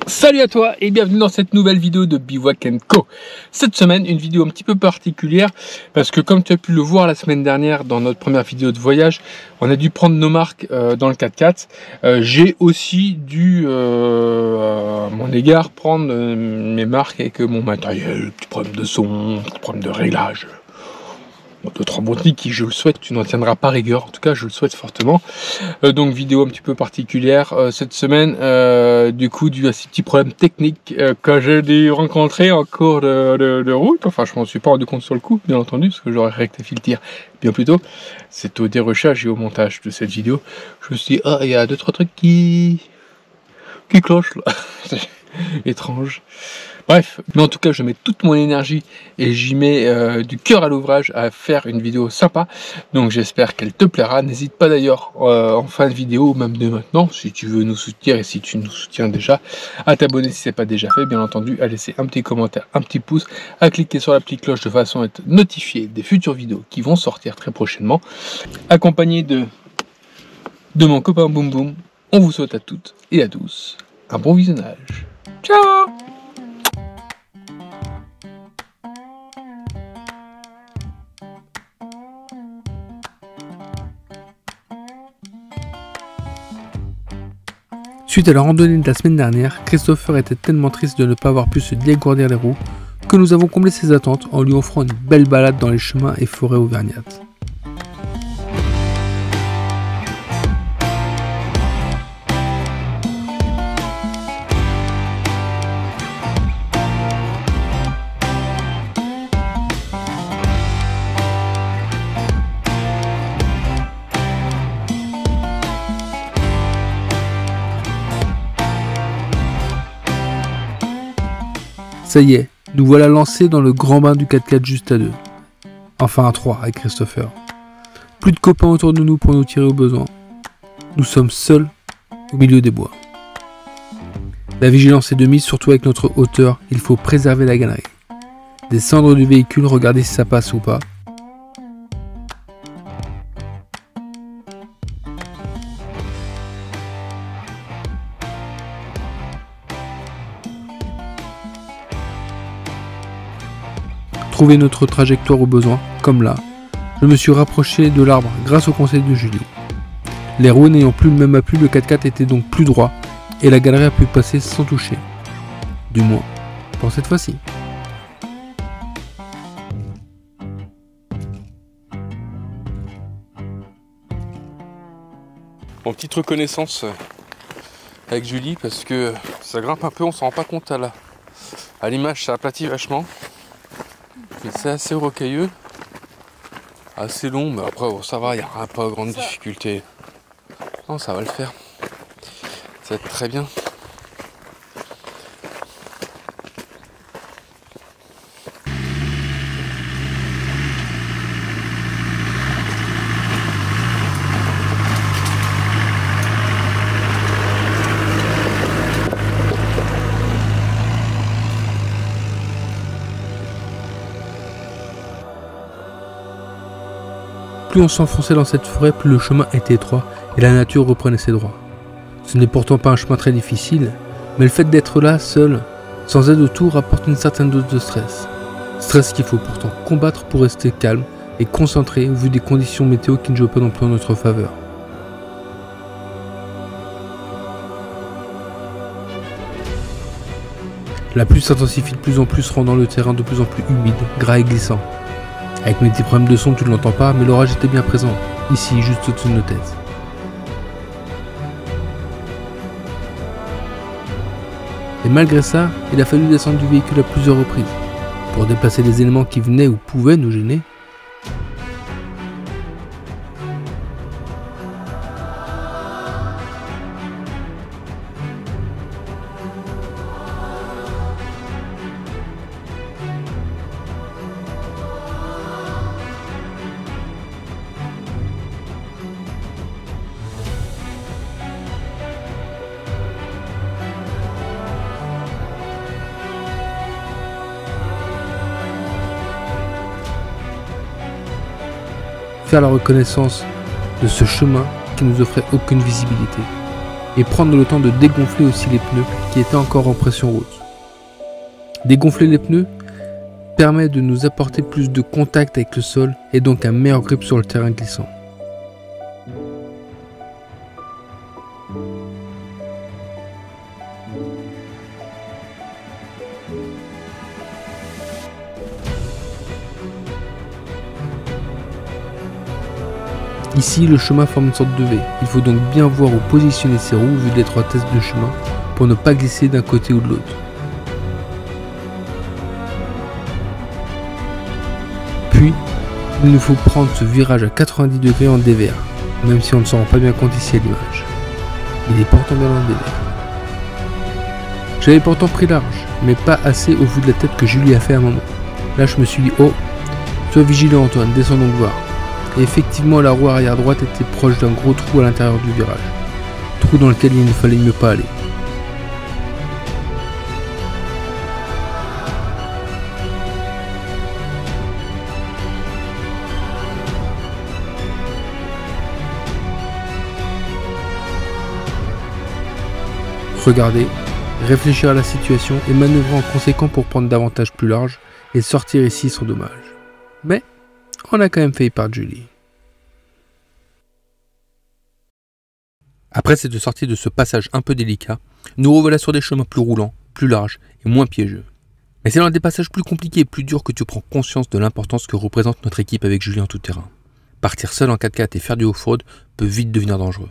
Salut à toi et bienvenue dans cette nouvelle vidéo de Bivouac & Co. Cette semaine, une vidéo un petit peu particulière parce que comme tu as pu le voir la semaine dernière dans notre première vidéo de voyage, on a dû prendre nos marques dans le 4x4. J'ai aussi dû, à mon égard, prendre mes marques avec mon matériel, petit problème de son, petit problème de réglage. D'autres bonnes qui, je le souhaite, tu n'en tiendras pas rigueur, en tout cas je le souhaite fortement. Donc vidéo un petit peu particulière cette semaine, du coup dû à ces petits problèmes techniques que j'ai dû rencontrer en cours de route. Enfin je m'en suis pas rendu compte sur le coup, bien entendu, parce que j'aurais rectifié le tir bien plus tôt. C'est au dérochage et au montage de cette vidéo. Je me suis dit, ah il y a 2-3 trucs qui clochent là. Étrange. Bref, mais en tout cas je mets toute mon énergie et j'y mets du cœur à l'ouvrage à faire une vidéo sympa, donc j'espère qu'elle te plaira. N'hésite pas d'ailleurs en fin de vidéo, ou même dès maintenant, si tu veux nous soutenir et si tu nous soutiens déjà, à t'abonner si ce n'est pas déjà fait, bien entendu, à laisser un petit commentaire, un petit pouce, à cliquer sur la petite cloche de façon à être notifié des futures vidéos qui vont sortir très prochainement, accompagné de mon copain Boum Boum. On vous souhaite à toutes et à tous un bon visionnage. Ciao! Suite à la randonnée de la semaine dernière, Christopher était tellement triste de ne pas avoir pu se dégourdir les roues que nous avons comblé ses attentes en lui offrant une belle balade dans les chemins et forêts auvergnates. Ça y est, nous voilà lancés dans le grand bain du 4x4 juste à deux. Enfin à 3 avec Christopher. Plus de copains autour de nous pour nous tirer au besoin. Nous sommes seuls au milieu des bois. La vigilance est de mise, surtout avec notre hauteur, il faut préserver la galerie. Descendre du véhicule, regarder si ça passe ou pas. Trouver notre trajectoire au besoin, comme là, je me suis rapproché de l'arbre grâce au conseil de Julie. Les roues n'ayant plus le même appui, le 4x4 était donc plus droit et la galerie a pu passer sans toucher. Du moins, pour cette fois-ci. Bon, petite reconnaissance avec Julie parce que ça grimpe un peu, on s'en rend pas compte à l'image, ça aplatit vachement. Mais c'est assez rocailleux, assez long, mais après bon, ça va, il n'y a pas grande difficulté. Non, ça va le faire. Ça va être très bien. Plus on s'enfonçait dans cette forêt, plus le chemin était étroit et la nature reprenait ses droits. Ce n'est pourtant pas un chemin très difficile, mais le fait d'être là, seul, sans aide autour, apporte une certaine dose de stress. Stress qu'il faut pourtant combattre pour rester calme et concentré au vu des conditions météo qui ne jouent pas non plus en notre faveur. La pluie s'intensifie de plus en plus, rendant le terrain de plus en plus humide, gras et glissant. Avec mes petits problèmes de son, tu ne l'entends pas, mais l'orage était bien présent, ici, juste au-dessus de nos têtes. Et malgré ça, il a fallu descendre du véhicule à plusieurs reprises, pour déplacer les éléments qui venaient ou pouvaient nous gêner. faire la reconnaissance de ce chemin qui nous offrait aucune visibilité. et prendre le temps de dégonfler aussi les pneus qui étaient encore en pression haute. Dégonfler les pneus permet de nous apporter plus de contact avec le sol et donc un meilleur grip sur le terrain glissant. Ici, le chemin forme une sorte de V. Il faut donc bien voir où positionner ses roues vu l'étroitesse du chemin pour ne pas glisser d'un côté ou de l'autre. Puis, il nous faut prendre ce virage à 90 degrés en dévers, même si on ne s'en rend pas bien compte ici à l'image. Il est pourtant bien en dévers. J'avais pourtant pris large, mais pas assez au vu de la tête que Julie a fait à un moment. Là, je me suis dit, oh, sois vigilant Antoine, descends donc voir. Et effectivement, la roue arrière droite était proche d'un gros trou à l'intérieur du virage. Trou dans lequel il ne fallait mieux pas aller. Regarder, réfléchir à la situation et manœuvrer en conséquent pour prendre davantage plus large et sortir ici sans dommage. Mais on a quand même failli perdre Julie. Après cette sortie de ce passage un peu délicat, nous revoilà sur des chemins plus roulants, plus larges et moins piégeux. Mais c'est dans des passages plus compliqués et plus durs que tu prends conscience de l'importance que représente notre équipe avec Julie en tout terrain. Partir seul en 4x4 et faire du off-road peut vite devenir dangereux.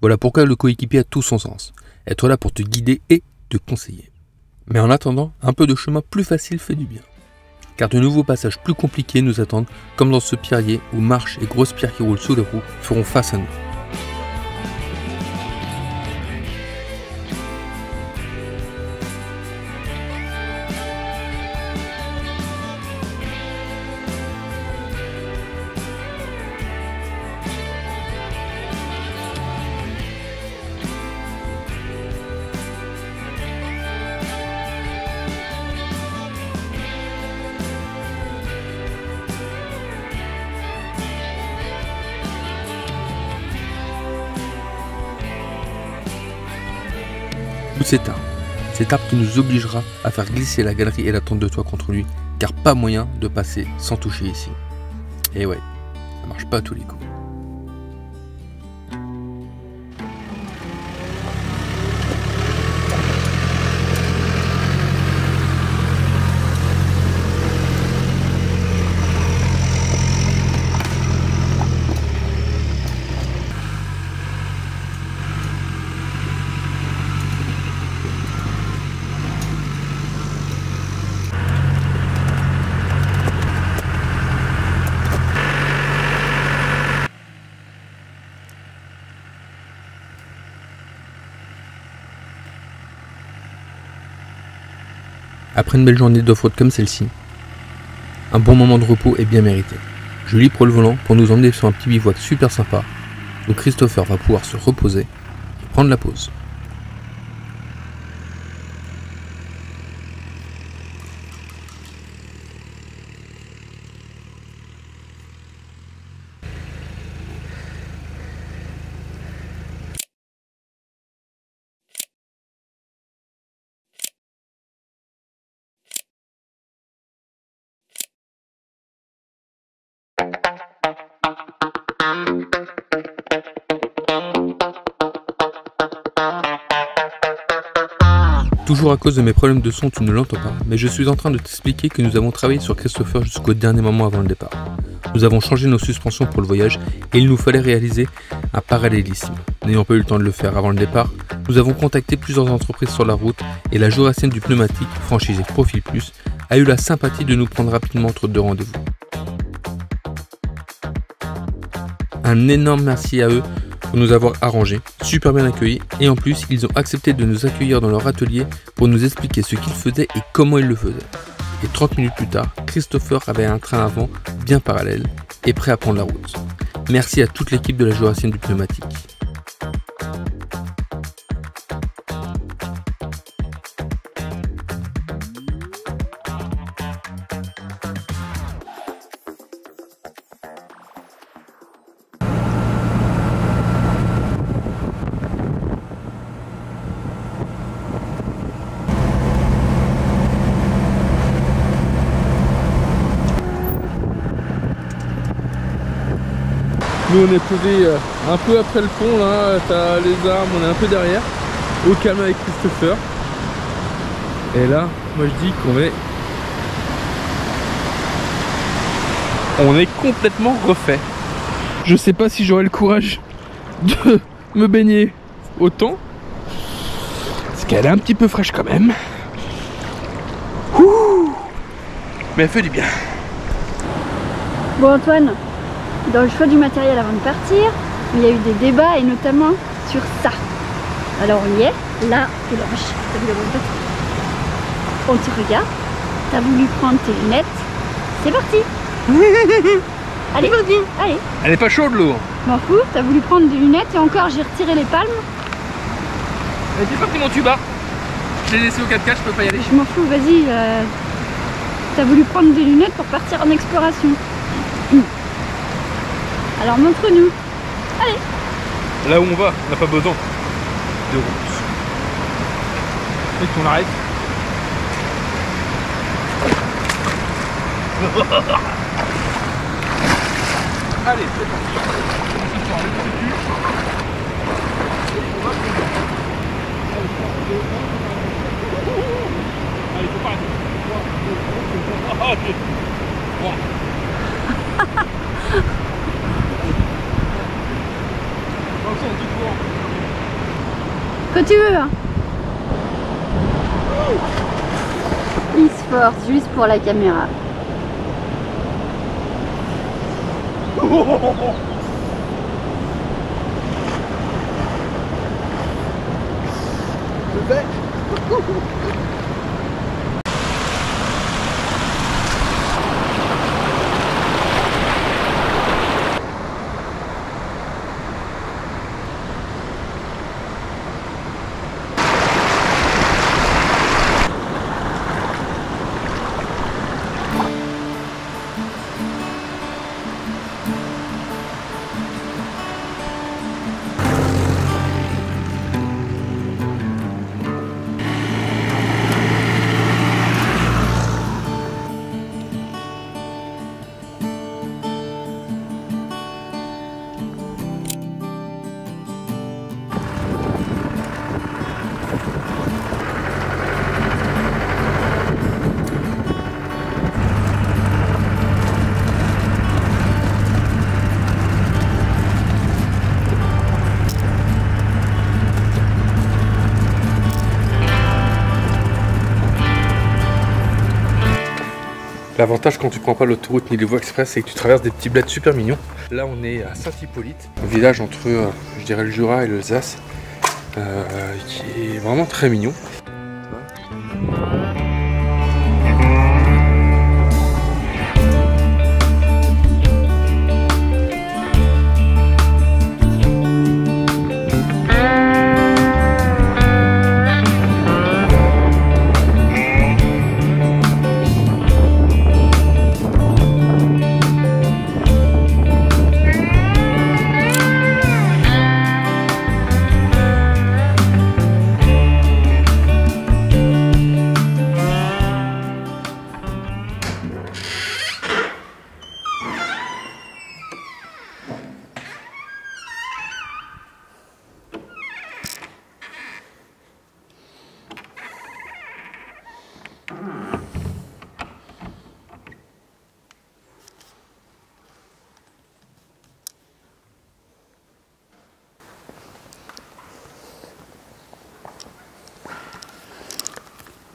Voilà pourquoi le coéquipier a tout son sens. Être là pour te guider et te conseiller. Mais en attendant, un peu de chemin plus facile fait du bien. Car de nouveaux passages plus compliqués nous attendent, comme dans ce pierrier où marches et grosses pierres qui roulent sous les roues feront face à nous. Ou cet arbre qui nous obligera à faire glisser la galerie et la tente de toit contre lui, car pas moyen de passer sans toucher ici. Et ouais, ça marche pas à tous les coups. Après une belle journée d'off-road comme celle-ci, un bon moment de repos est bien mérité. Julie prend le volant pour nous emmener sur un petit bivouac super sympa, où Christopher va pouvoir se reposer et prendre la pause. Toujours à cause de mes problèmes de son, tu ne l'entends pas, mais je suis en train de t'expliquer que nous avons travaillé sur Christopher jusqu'au dernier moment avant le départ. Nous avons changé nos suspensions pour le voyage et il nous fallait réaliser un parallélisme. N'ayant pas eu le temps de le faire avant le départ, nous avons contacté plusieurs entreprises sur la route et la Jurassienne du pneumatique, franchisée Profil Plus, a eu la sympathie de nous prendre rapidement entre deux rendez-vous. Un énorme merci à eux pour nous avoir arrangés, super bien accueillis et en plus ils ont accepté de nous accueillir dans leur atelier pour nous expliquer ce qu'ils faisaient et comment ils le faisaient. Et 30 minutes plus tard, Christopher avait un train avant bien parallèle et prêt à prendre la route. Merci à toute l'équipe de la Jurassienne du pneumatique. Nous on est posé un peu après le pont là, t'as les arbres, on est un peu derrière, au calme avec Christopher. Et là, moi je dis on est complètement refait. Je sais pas si j'aurai le courage de me baigner autant, parce qu'elle est un petit peu fraîche quand même. Ouh, mais elle fait du bien. Bon Antoine, dans le choix du matériel avant de partir, il y a eu des débats et notamment sur ça. Alors on y est, là, t'es la vache, t'as vu la bonne tête. On te regarde, t'as voulu prendre tes lunettes, c'est parti. Allez, allez. Elle est pas chaude l'eau. M'en fous, t'as voulu prendre des lunettes et encore j'ai retiré les palmes. J'ai pas pris mon tuba. Je l'ai laissé au 4x4, je peux pas y aller. Je m'en fous, vas-y. T'as voulu prendre des lunettes pour partir en exploration. Alors montre-nous. Allez. Là où on va, on n'a pas besoin de route. Et qu'on arrête. Allez, c'est parti. Allez, faut pas arrêter. Quand tu veux. Hein. Il se force juste pour la caméra. Je fais. L'avantage quand tu prends pas l'autoroute ni les voies express, c'est que tu traverses des petits bleds super mignons. Là on est à Saint-Hippolyte, un village entre je dirais le Jura et l'Alsace, qui est vraiment très mignon.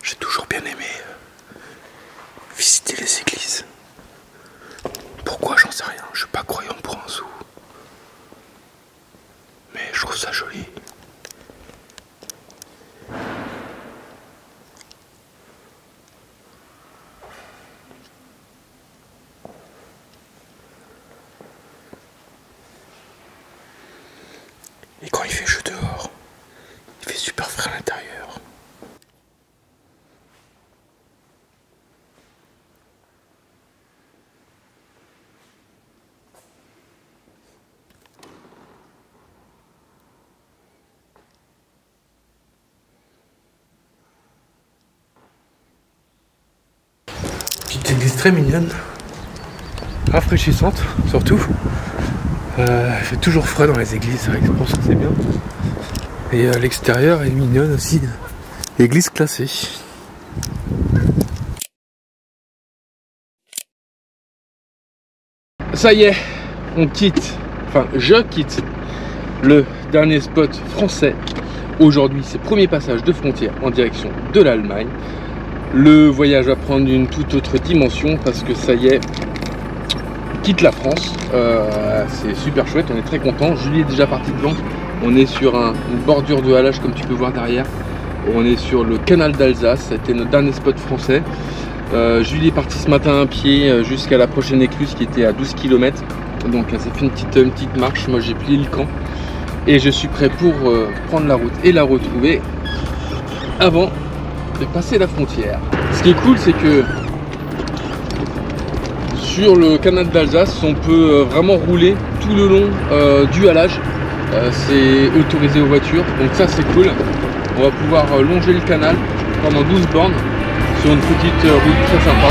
J'ai toujours bien aimé visiter les églises. Pourquoi, j'en sais rien, je suis pas croyant pour un sou. Mais je trouve ça joli. Et quand il fait chaud dehors, il fait super frais à l'intérieur. Petite église très mignonne, rafraîchissante surtout. Il fait toujours froid dans les églises, c'est vrai que pour ça c'est bien. Et l'extérieur est mignonne aussi. Église classée. Ça y est, on quitte, enfin je quitte le dernier spot français. Aujourd'hui, c'est premier passage de frontière en direction de l'Allemagne. Le voyage va prendre une toute autre dimension parce que ça y est, on quitte la France. C'est super chouette, on est très content. Julie est déjà partie devant. On est sur une bordure de halage comme tu peux voir derrière. On est sur le canal d'Alsace, c'était notre dernier spot français. Julie est partie ce matin à pied jusqu'à la prochaine écluse qui était à 12 km. Donc elle s'est fait une petite marche. Moi j'ai plié le camp et je suis prêt pour prendre la route et la retrouver avant de passer la frontière. Ce qui est cool, c'est que sur le canal d'Alsace, on peut vraiment rouler tout le long du halage. C'est autorisé aux voitures, donc ça c'est cool. On va pouvoir longer le canal pendant 12 bornes sur une petite route très sympa.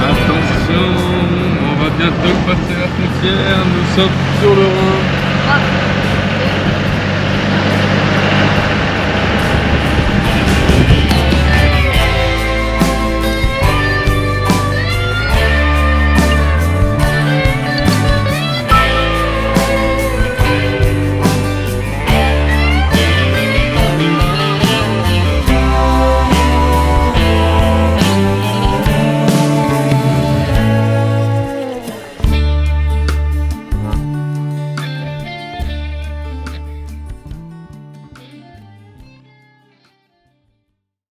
Attention, on va bientôt passer la frontière, nous sommes sur le Rhin.